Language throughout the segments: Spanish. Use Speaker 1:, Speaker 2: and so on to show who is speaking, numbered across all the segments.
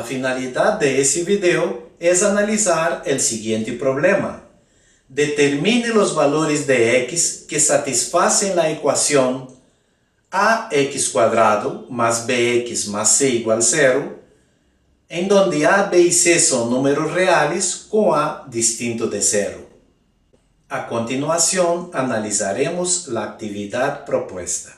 Speaker 1: La finalidad de ese video es analizar el siguiente problema. Determine los valores de x que satisfacen la ecuación ax² más bx más c igual 0, en donde a, b y c son números reales con a distinto de 0. A continuación, analizaremos la actividad propuesta.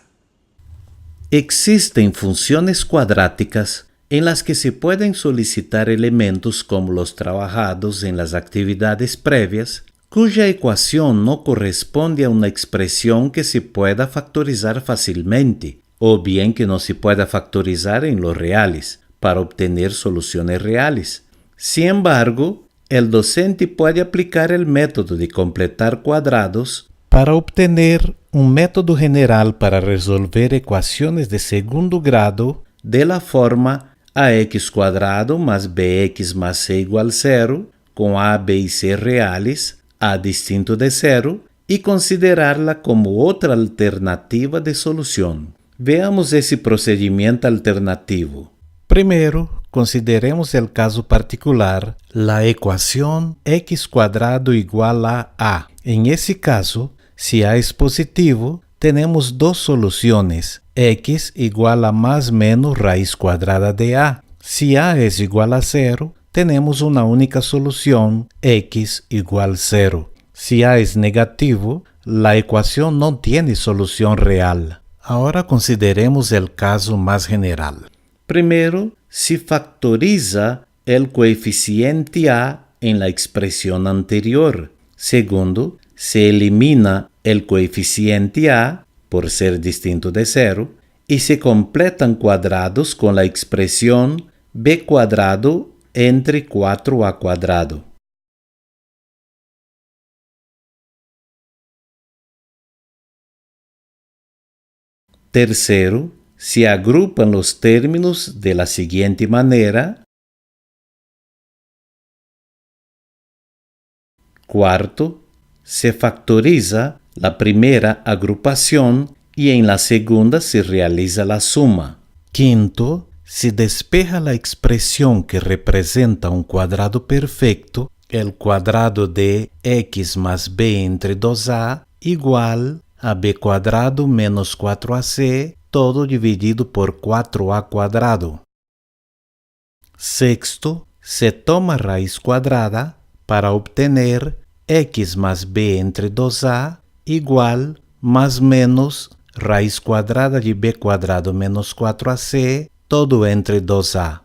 Speaker 1: Existen funciones cuadráticas en las que se pueden solicitar elementos como los trabajados en las actividades previas, cuya ecuación no corresponde a una expresión que se pueda factorizar fácilmente, o bien que no se pueda factorizar en los reales, para obtener soluciones reales. Sin embargo, el docente puede aplicar el método de completar cuadrados para obtener un método general para resolver ecuaciones de segundo grado de la forma ax² más bx más c igual 0, con a, b y c reales, a distinto de 0, y considerarla como otra alternativa de solución. Veamos ese procedimiento alternativo. Primero, consideremos el caso particular, la ecuación x² igual a a. En ese caso, si a es positivo, tenemos dos soluciones, x igual a más menos raíz cuadrada de a. Si a es igual a 0, tenemos una única solución, x igual 0. Si a es negativo, la ecuación no tiene solución real. Ahora consideremos el caso más general. Primero, se factoriza el coeficiente a en la expresión anterior. Segundo, se elimina el coeficiente a, por ser distinto de 0, y se completan cuadrados con la expresión b² entre 4a². Tercero, se agrupan los términos de la siguiente manera. Cuarto, se factoriza la primera agrupación y en la segunda se realiza la suma. Quinto, se despeja la expresión que representa un cuadrado perfecto, el cuadrado de x más b entre 2a igual a b² menos 4ac, todo dividido por 4a². Sexto, se toma raíz cuadrada para obtener x más b entre 2a igual más menos raíz cuadrada de b² menos 4ac, todo entre 2a.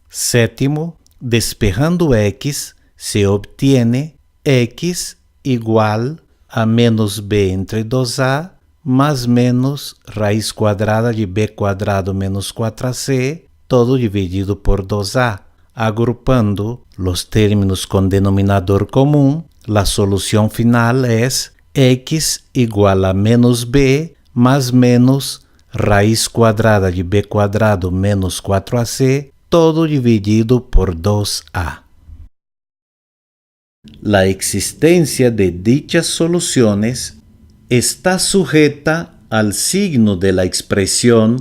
Speaker 1: Séptimo, despejando x, se obtiene x igual a menos b entre 2a más menos raíz cuadrada de b² menos 4ac, todo dividido por 2a. Agrupando los términos con denominador común, la solución final es x igual a menos b más menos raíz cuadrada de b² menos 4ac, todo dividido por 2a. La existencia de dichas soluciones está sujeta al signo de la expresión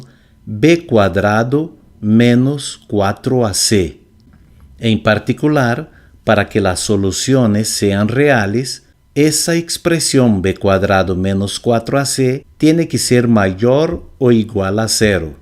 Speaker 1: b² menos 4ac. En particular, para que las soluciones sean reales, esa expresión b² menos 4ac tiene que ser mayor o igual a 0.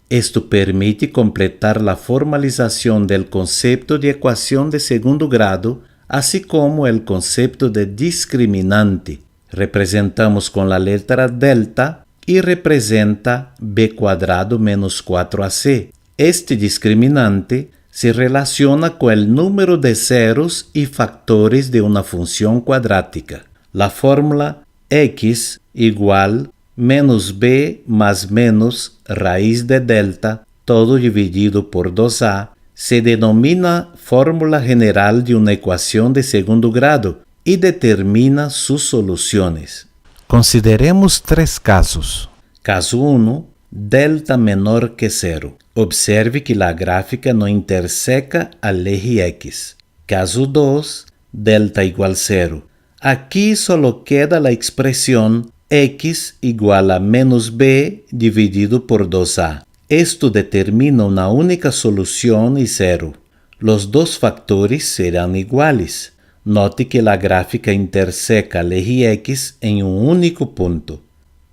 Speaker 1: Esto permite completar la formalización del concepto de ecuación de segundo grado, así como el concepto de discriminante. Representamos con la letra delta y representa b² menos 4ac. Este discriminante se relaciona con el número de ceros y factores de una función cuadrática. La fórmula x igual menos b más menos raíz de delta, todo dividido por 2a, se denomina fórmula general de una ecuación de segundo grado y determina sus soluciones. Consideremos tres casos. Caso 1, delta menor que 0. Observe que la gráfica no interseca al eje x. Caso 2, delta igual 0. Aquí solo queda la expresión x igual a menos b dividido por 2a. Esto determina una única solución y cero. Los dos factores serán iguales. Note que la gráfica interseca el eje X en un único punto.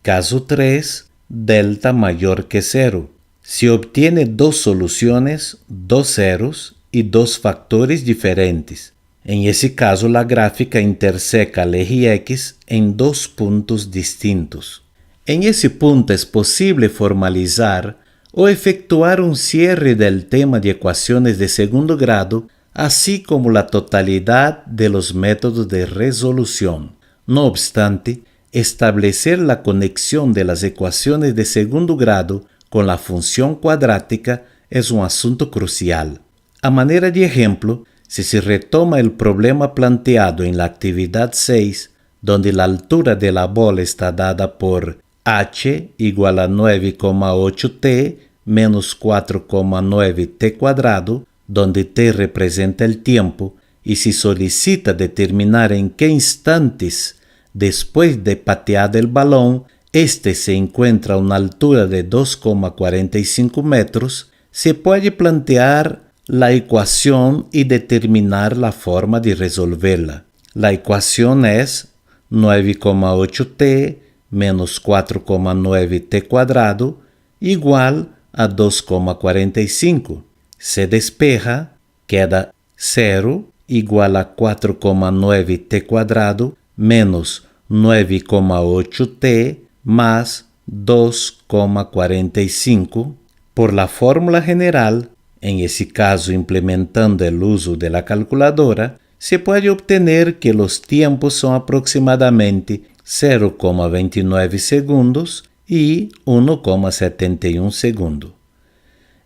Speaker 1: Caso 3, delta mayor que 0. Se obtiene dos soluciones, dos ceros y dos factores diferentes. En ese caso, la gráfica interseca el eje X en dos puntos distintos. En ese punto es posible formalizar o efectuar un cierre del tema de ecuaciones de segundo grado, así como la totalidad de los métodos de resolución. No obstante, establecer la conexión de las ecuaciones de segundo grado con la función cuadrática es un asunto crucial. A manera de ejemplo, si se retoma el problema planteado en la actividad 6, donde la altura de la bola está dada por h igual a 9,8t menos 4,9t cuadrado, donde t representa el tiempo, y se solicita determinar en qué instantes después de pateado el balón, este se encuentra a una altura de 2,45 metros, se puede plantear la ecuación y determinar la forma de resolverla. La ecuación es 9,8t menos 4,9t cuadrado igual a 2,45. Se despeja, queda 0 igual a 4,9t cuadrado menos 9,8t más 2,45. Por la fórmula general, en ese caso implementando el uso de la calculadora, se puede obtener que los tiempos son aproximadamente 0,29 segundos y 1,71 segundo.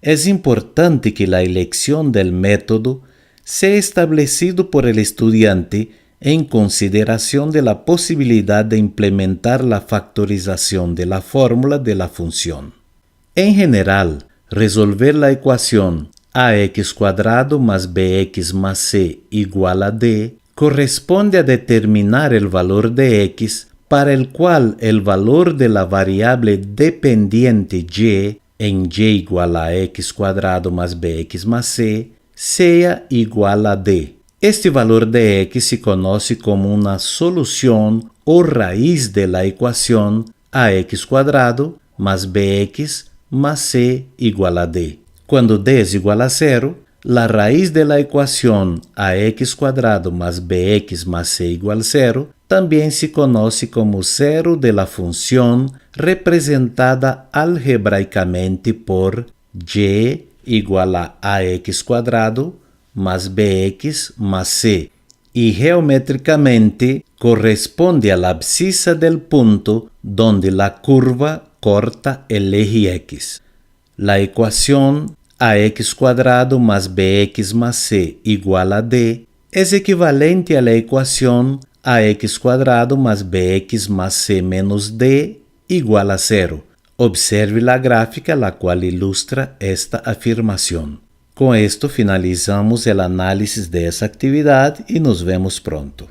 Speaker 1: Es importante que la elección del método sea establecido por el estudiante en consideración de la posibilidad de implementar la factorización de la fórmula de la función. En general, resolver la ecuación ax² más bx más c igual a d corresponde a determinar el valor de x para el cual el valor de la variable dependiente y en y igual a x² más bx más c sea igual a d. Este valor de x se conoce como una solución o raíz de la ecuación ax² más bx más c igual a d. Cuando d es igual a 0, la raíz de la ecuación ax² más bx más c igual a 0 también se conoce como cero de la función representada algebraicamente por y igual a ax² más bx más c y geométricamente corresponde a la abscisa del punto donde la curva corta el eje x. La ecuación ax² más bx más c igual a d es equivalente a la ecuación ax² más bx más c menos d igual a 0. Observe la gráfica la cual ilustra esta afirmación. Con esto finalizamos el análisis de esa actividad y nos vemos pronto.